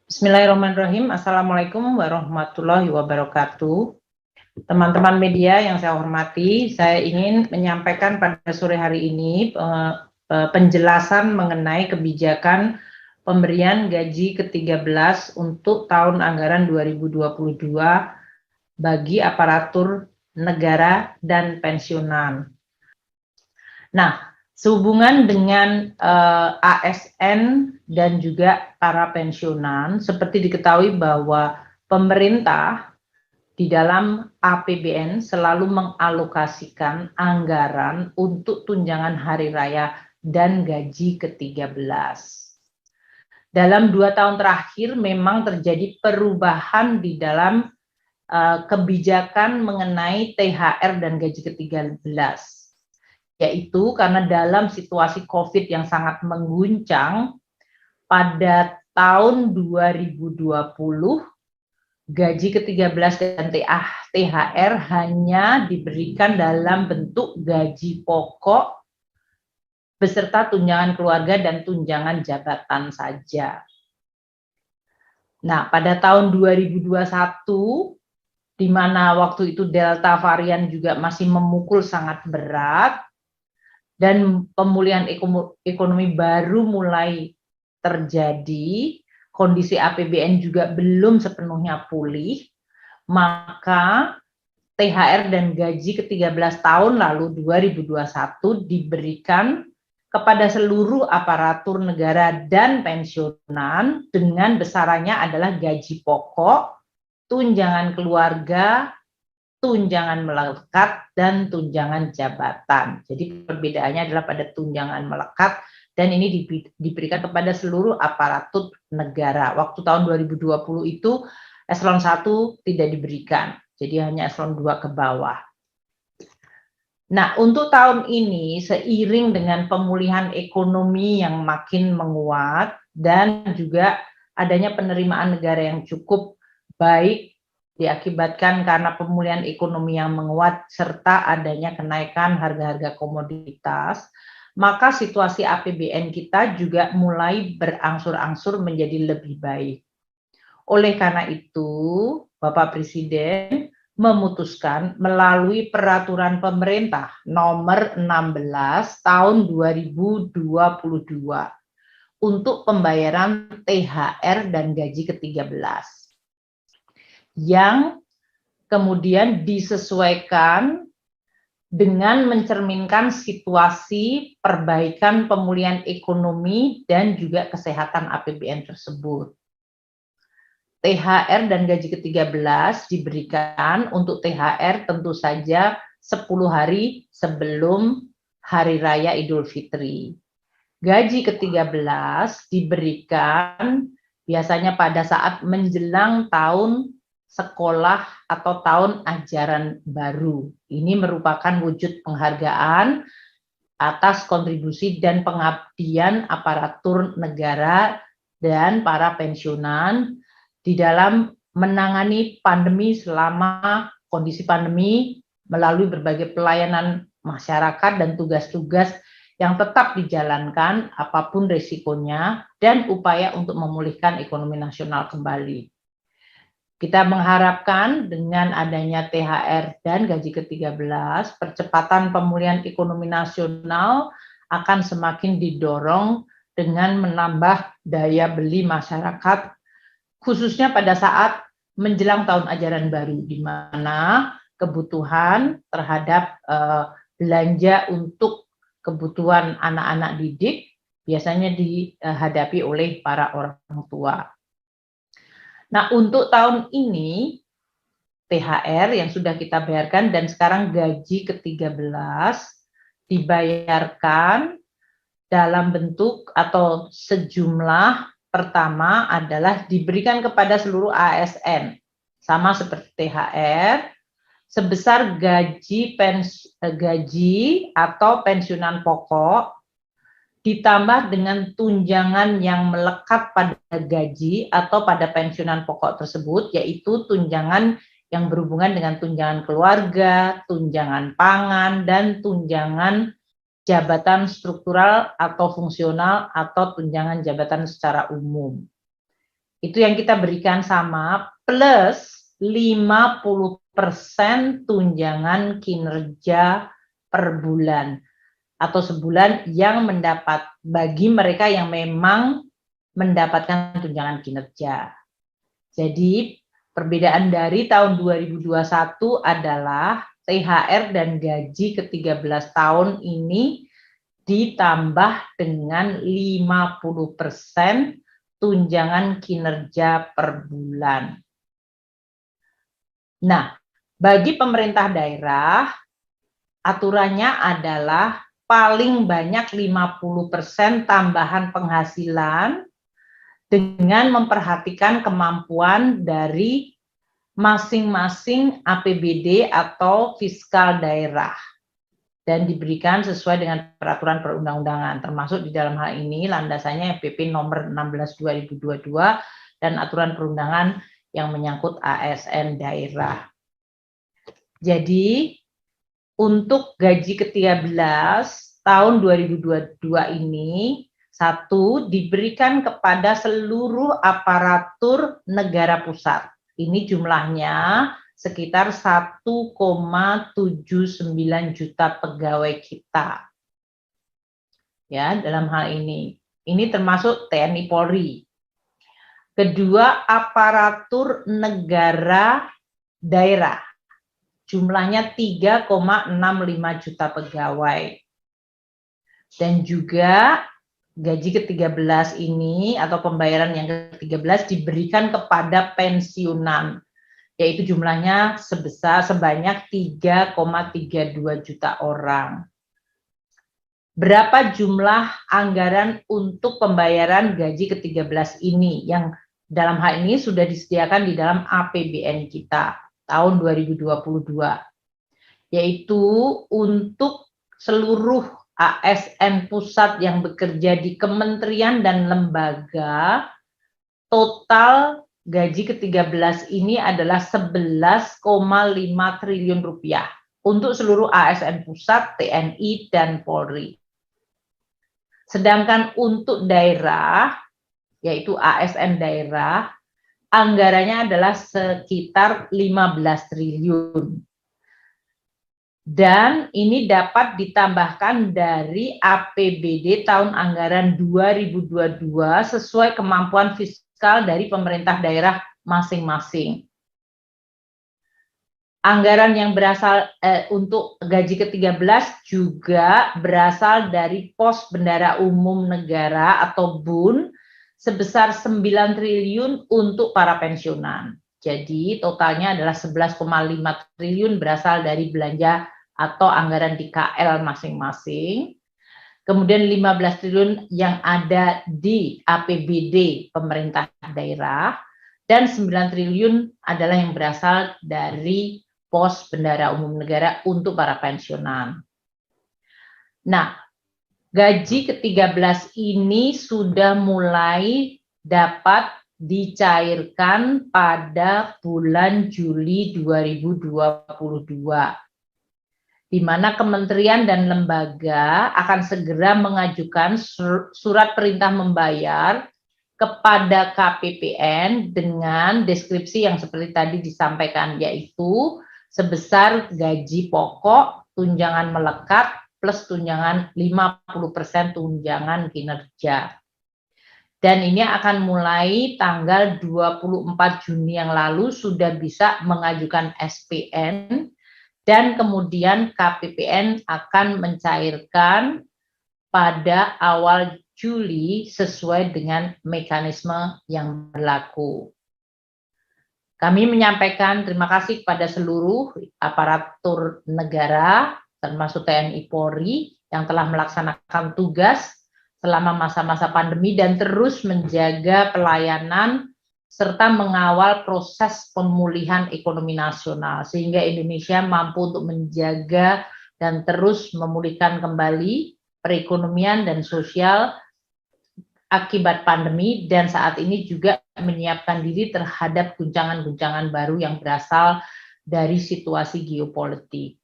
Bismillahirrahmanirrahim. Assalamualaikum warahmatullahi wabarakatuh. Teman-teman media yang saya hormati, saya ingin menyampaikan pada sore hari ini penjelasan mengenai kebijakan pemberian gaji ke-13 untuk tahun anggaran 2022 bagi aparatur negara dan pensiunan. Nah, sehubungan dengan ASN dan juga para pensiunan, seperti diketahui bahwa pemerintah di dalam APBN selalu mengalokasikan anggaran untuk tunjangan hari raya dan gaji ke-13. Dalam 2 tahun terakhir memang terjadi perubahan di dalam kebijakan mengenai THR dan gaji ke-13. Yaitu karena dalam situasi COVID yang sangat mengguncang, pada tahun 2020 gaji ke-13 dan THR hanya diberikan dalam bentuk gaji pokok beserta tunjangan keluarga dan tunjangan jabatan saja. Nah, pada tahun 2021, di mana waktu itu Delta varian juga masih memukul sangat berat, dan pemulihan ekonomi baru mulai terjadi, kondisi APBN juga belum sepenuhnya pulih, maka THR dan gaji ke-13 tahun lalu 2021 diberikan kepada seluruh aparatur negara dan pensiunan dengan besarannya adalah gaji pokok, tunjangan keluarga, tunjangan melekat, dan tunjangan jabatan. Jadi perbedaannya adalah pada tunjangan melekat, dan ini diberikan kepada seluruh aparatur negara. Waktu tahun 2020 itu eselon 1 tidak diberikan, jadi hanya eselon 2 ke bawah. Nah, untuk tahun ini seiring dengan pemulihan ekonomi yang makin menguat dan juga adanya penerimaan negara yang cukup baik diakibatkan karena pemulihan ekonomi yang menguat serta adanya kenaikan harga-harga komoditas, maka situasi APBN kita juga mulai berangsur-angsur menjadi lebih baik. Oleh karena itu, Bapak Presiden memutuskan melalui peraturan pemerintah nomor 16 tahun 2022 untuk pembayaran THR dan gaji ke-13. Yang kemudian disesuaikan dengan mencerminkan situasi perbaikan pemulihan ekonomi dan juga kesehatan APBN tersebut. THR dan gaji ke-13 diberikan untuk THR tentu saja 10 hari sebelum Hari Raya Idul Fitri. Gaji ke-13 diberikan biasanya pada saat menjelang tahun sekolah atau tahun ajaran baru. Ini merupakan wujud penghargaan atas kontribusi dan pengabdian aparatur negara dan para pensiunan di dalam menangani pandemi selama kondisi pandemi melalui berbagai pelayanan masyarakat dan tugas-tugas yang tetap dijalankan apapun resikonya dan upaya untuk memulihkan ekonomi nasional kembali. Kita mengharapkan dengan adanya THR dan gaji ke-13, percepatan pemulihan ekonomi nasional akan semakin didorong dengan menambah daya beli masyarakat, khususnya pada saat menjelang tahun ajaran baru, di mana kebutuhan terhadap belanja untuk kebutuhan anak-anak didik biasanya dihadapi oleh para orang tua. Nah, untuk tahun ini THR yang sudah kita bayarkan dan sekarang gaji ke-13 dibayarkan dalam bentuk atau sejumlah pertama adalah diberikan kepada seluruh ASN sama seperti THR sebesar gaji atau pensiunan pokok ditambah dengan tunjangan yang melekat pada gaji atau pada pensiunan pokok tersebut, yaitu tunjangan yang berhubungan dengan tunjangan keluarga, tunjangan pangan, dan tunjangan jabatan struktural atau fungsional atau tunjangan jabatan secara umum. Itu yang kita berikan sama plus 50% tunjangan kinerja per bulan atau sebulan yang mendapat bagi mereka yang memang mendapatkan tunjangan kinerja. Jadi perbedaan dari tahun 2021 adalah THR dan gaji ke-13 tahun ini ditambah dengan 50% tunjangan kinerja per bulan. Nah, bagi pemerintah daerah, aturannya adalah paling banyak 50% tambahan penghasilan dengan memperhatikan kemampuan dari masing-masing APBD atau fiskal daerah dan diberikan sesuai dengan peraturan perundang-undangan, termasuk di dalam hal ini landasannya PP nomor 16/2022 dan aturan perundangan yang menyangkut ASN daerah. Jadi untuk gaji ke-13 tahun 2022 ini, satu, diberikan kepada seluruh aparatur negara pusat. Ini jumlahnya sekitar 1,79 juta pegawai kita. Ya, dalam hal ini. Ini termasuk TNI Polri. Kedua, aparatur negara daerah. Jumlahnya 3,65 juta pegawai. Dan juga gaji ke-13 ini atau pembayaran yang ke-13 diberikan kepada pensiunan, yaitu jumlahnya sebanyak 3,32 juta orang. Berapa jumlah anggaran untuk pembayaran gaji ke-13 ini yang dalam hal ini sudah disediakan di dalam APBN kita tahun 2022, yaitu untuk seluruh ASN pusat yang bekerja di kementerian dan lembaga, total gaji ke-13 ini adalah 11,5 triliun rupiah untuk seluruh ASN pusat, TNI, dan Polri. Sedangkan untuk daerah, yaitu ASN daerah, anggarannya adalah sekitar 15 triliun. Dan ini dapat ditambahkan dari APBD tahun anggaran 2022 sesuai kemampuan fiskal dari pemerintah daerah masing-masing. Anggaran yang berasal untuk gaji ke-13 juga berasal dari pos bendara umum negara atau BUN sebesar 9 triliun untuk para pensiunan. Jadi totalnya adalah 11,5 triliun berasal dari belanja atau anggaran di KL masing-masing. Kemudian 15 triliun yang ada di APBD pemerintah daerah, dan 9 triliun adalah yang berasal dari pos bendara umum negara untuk para pensiunan. Nah, gaji ke-13 ini sudah mulai dapat dicairkan pada bulan Juli 2022. Di mana kementerian dan lembaga akan segera mengajukan surat perintah membayar kepada KPPN dengan deskripsi yang seperti tadi disampaikan, yaitu sebesar gaji pokok, tunjangan melekat, plus tunjangan 50% tunjangan kinerja. Dan ini akan mulai tanggal 24 Juni yang lalu sudah bisa mengajukan SPN, dan kemudian KPPN akan mencairkan pada awal Juli sesuai dengan mekanisme yang berlaku. Kami menyampaikan terima kasih kepada seluruh aparatur negara, termasuk TNI Polri, yang telah melaksanakan tugas selama masa-masa pandemi dan terus menjaga pelayanan serta mengawal proses pemulihan ekonomi nasional, sehingga Indonesia mampu untuk menjaga dan terus memulihkan kembali perekonomian dan sosial akibat pandemi, dan saat ini juga menyiapkan diri terhadap guncangan-guncangan baru yang berasal dari situasi geopolitik.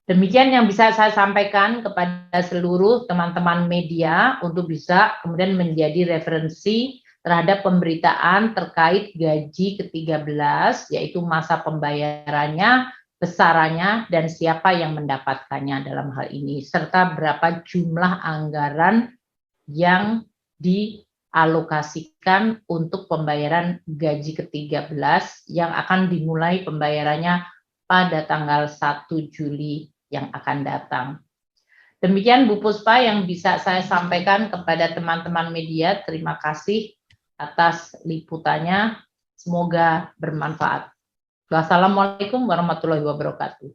Demikian yang bisa saya sampaikan kepada seluruh teman-teman media untuk bisa kemudian menjadi referensi terhadap pemberitaan terkait gaji ke-13, yaitu masa pembayarannya, besarannya, dan siapa yang mendapatkannya dalam hal ini, serta berapa jumlah anggaran yang dialokasikan untuk pembayaran gaji ke-13 yang akan dimulai pembayarannya pada tanggal 1 Juli yang akan datang. Demikian Bu Puspa yang bisa saya sampaikan kepada teman-teman media. Terima kasih atas liputannya. Semoga bermanfaat. Wassalamualaikum warahmatullahi wabarakatuh.